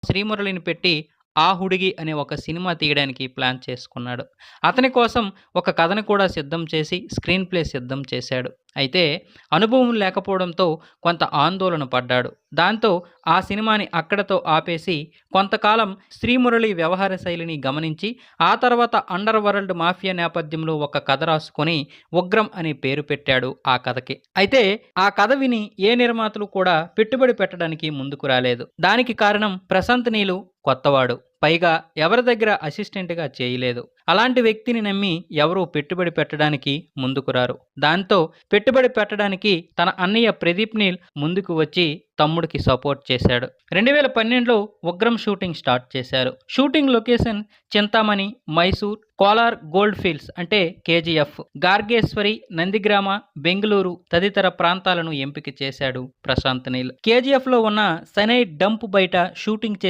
శ్రీమురళిని పెట్టి 'ఆ హుడుగి' అనే ఒక సినిమా తీయడానికి ప్లాన్ చేసుకున్నాడు. అతని కోసం ఒక కథను కూడా సిద్ధం చేసి, స్క్రీన్ ప్లే సిద్ధం చేశాడు. అయితే అనుభవం లేకపోవడంతో కొంత ఆందోళన పడ్డాడు. దాంతో ఆ సినిమాని అక్కడితో ఆపేసి కొంతకాలం శ్రీమురళి వ్యవహార శైలిని గమనించి, ఆ తర్వాత అండర్ వరల్డ్ మాఫియా నేపథ్యంలో ఒక కథ రాసుకొని 'ఉగ్రం' అనే పేరు పెట్టాడు ఆ కథకి. అయితే ఆ కథ విని ఏ నిర్మాతలు కూడా పెట్టుబడి పెట్టడానికి ముందుకు రాలేదు. దానికి కారణం ప్రశాంత్ నీలు కొత్తవాడు. పైగా ఎవరి దగ్గర అసిస్టెంట్‌గా చేయలేదు. అలాంటి వ్యక్తిని నమ్మి ఎవరూ పెట్టుబడి పెట్టడానికి ముందుకు రారు. దాంతో పెట్టుబడి పెట్టడానికి తన అన్నయ్య ప్రదీప్ నీల్ ముందుకు వచ్చి తమ్ముడికి సపోర్ట్ చేశాడు. 2012లో 'ఉగ్రం' షూటింగ్ స్టార్ట్ చేశారు. Shooting location Chintamani, Mysore, Kolar gold fields అంటే కేజీఎఫ్, గార్గేశ్వరి, నందిగ్రామ, బెంగుళూరు తదితర ప్రాంతాలను ఎంపిక చేశాడు ప్రశాంత్ నీల్. కేజీఎఫ్లో ఉన్న సనైడ్ డంప్ బయట షూటింగ్ చేసి